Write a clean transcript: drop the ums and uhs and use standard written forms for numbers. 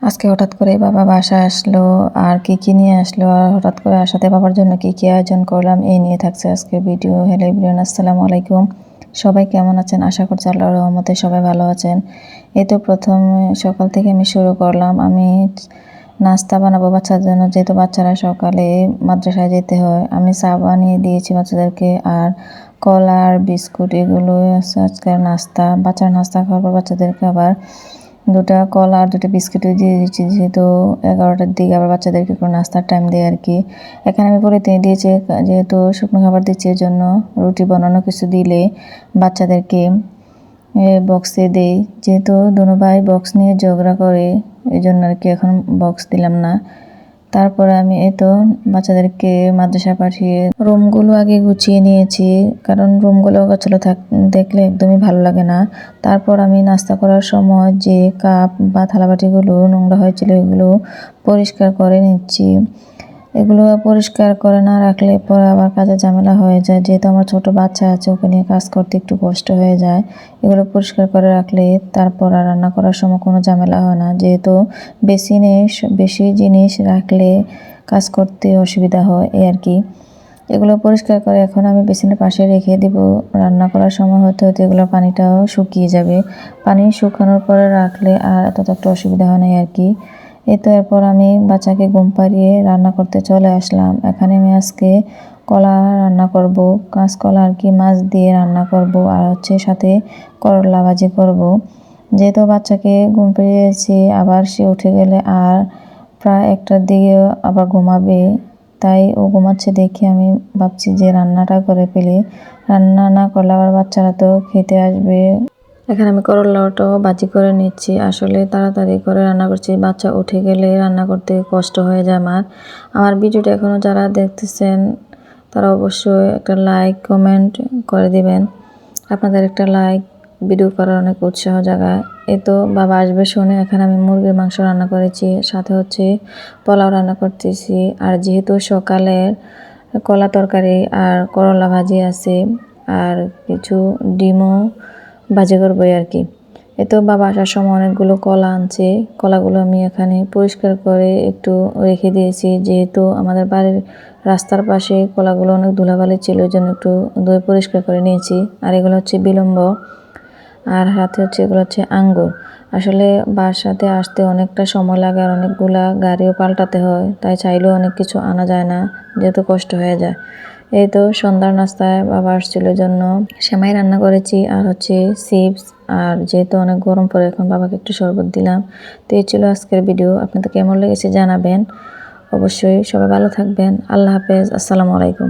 আজকে হঠাৎ করে বাবা বাসায় আসলো আর কি নিয়ে আসলো আর হঠাৎ করে আসাতে বাবার জন্য কি আয়োজন করলাম এই নিয়ে থাকছে আজকের ভিডিও। হ্যালো এভরিওয়ান, আসসালামু আলাইকুম। সবাই কেমন আছেন? আশা করছি আল্লাহর রহমতে সবাই ভালো আছেন। এই তো প্রথম সকাল থেকে আমি শুরু করলাম। আমি নাস্তা বানাবো বাচ্চাদের জন্য, যেহেতু বাচ্চারা সকালে মাদ্রাসায় যেতে হয়। আমি চা বানিয়ে দিয়েছি বাচ্চাদেরকে, আর কলা আর বিস্কুট এগুলো আজকের নাস্তা। বাচ্চার নাস্তা খাওয়ার পর বাচ্চাদেরকে আবার দুটা কলা আর দুটো বিস্কুটও দিয়ে দিচ্ছি, যেহেতু 11টার দিকে আবার বাচ্চাদেরকে একটু নাস্তার টাইম দেয় আর কি। এখানে আমি পলিথিনে দিয়েছি, যেহেতু শুকনো খাবার দিচ্ছি এর জন্য রুটি বানানো কিছু দিলে বাচ্চাদেরকে বক্সে দেই, যেহেতু দোনো ভাই বক্স নিয়ে ঝগড়া করে এই জন্য আর কি এখন বক্স দিলাম না। তারপরে আমি তো বাচ্চাদেরকে মাদ্রাসায় পাঠিয়ে রুমগুলো আগে গুছিয়ে নিয়েছি, কারণ রুমগুলো অগোছালো দেখলে একদমই ভালো লাগে না। তারপর আমি নাস্তা করার সময় যে কাপ বা থালাবাটিগুলো নোংরা হয়েছিল এগুলো পরিষ্কার করে নিচ্ছি। এগুলো পরিষ্কার করে না রাখলে পরে আবার কাজে ঝামেলা হয়ে যায়, যেহেতু আমার ছোট বাচ্চা আছে, ওকে নিয়ে কাজ করতে একটু কষ্ট হয়ে যায়। এগুলো পরিষ্কার করে রাখলে তারপর আর রান্না করার সময় কোনো ঝামেলা হয় না, যেহেতু বেশি জিনিস রাখলে কাজ করতে অসুবিধা হয় এই আর কি। এগুলো পরিষ্কার করে এখন আমি বেসিনের পাশে রেখে দিব। রান্না করার সময় হতে এগুলো পানিটাও শুকিয়ে যাবে। পানি শুকানোর পরে রাখলে আর এত একটা অসুবিধা হয় না আর কি। এই তো এরপর আমি বাচ্চাকে ঘুম পাড়িয়ে রান্না করতে চলে আসলাম। এখানে আমি আজকে কলা রান্না করব, কাঁচকলা আর কি মাছ দিয়ে রান্না করব, আর সাথে করলা ভাজি করব। যেহেতু বাচ্চাকে ঘুম পাড়িয়েছি, আবার সে উঠে গেলে আর প্রায় 1টার দিকে আবার ঘুমাবে, তাই ও ঘুমাচ্ছে দেখে আমি ভাবছি যে রান্নাটা করে ফেলি। রান্না না করলে আবার বাচ্চারা তো খেতে আসবে। এখানে আমি করলাটাও ভাজি করে নিচ্ছি। আসলে তাড়াতাড়ি করে রান্না করছি, বাচ্চা উঠে গেলে রান্না করতে কষ্ট হয়ে যায় আমার ভিডিওটা এখনও যারা দেখতেছেন তারা অবশ্যই একটা লাইক কমেন্ট করে দিবেন। আপনাদের একটা লাইক ভিডিও করার অনেক উৎসাহ জাগায়। এই তো বাবা আসবে শুনে এখানে আমি মুরগির মাংস রান্না করেছি, সাথে পোলাও রান্না করতেছি। আর যেহেতু সকালের কলা তরকারি আর করলা ভাজি আছে, আর কিছু ডিমও ভাজি করবো আর কি। এতো বাবা আসার সময় অনেকগুলো কলা আনছে, কলাগুলো আমি এখানে পরিষ্কার করে একটু রেখে দিয়েছি, যেহেতু আমাদের বাড়ির রাস্তার পাশে কলাগুলো অনেক ধুলাবালি ছিল, ওই জন্য একটু ধুয়ে পরিষ্কার করে নিয়েছি। আর এগুলো বিলম্ব, আর হাতে এগুলো আঙ্গুর। আসলে বাসাতে আসতে অনেকটা সময় লাগে আর অনেকগুলা গাড়িও পাল্টাতে হয়, তাই চাইলেও অনেক কিছু আনা যায় না, যেহেতু কষ্ট হয়ে যায়। এই তো সন্ধ্যার নাস্তায় বাবা আসছিল জন্য সেমাই রান্না করেছি, আর চিপস। আর যেহেতু অনেক গরম পড়ে এখন বাবাকে একটু শরবত দিলাম। তো এই ছিল আজকের ভিডিও। আপনাদের কেমন লেগেছে জানাবেন অবশ্যই। সবাই ভালো থাকবেন। আল্লাহ হাফেজ, আসসালামু আলাইকুম।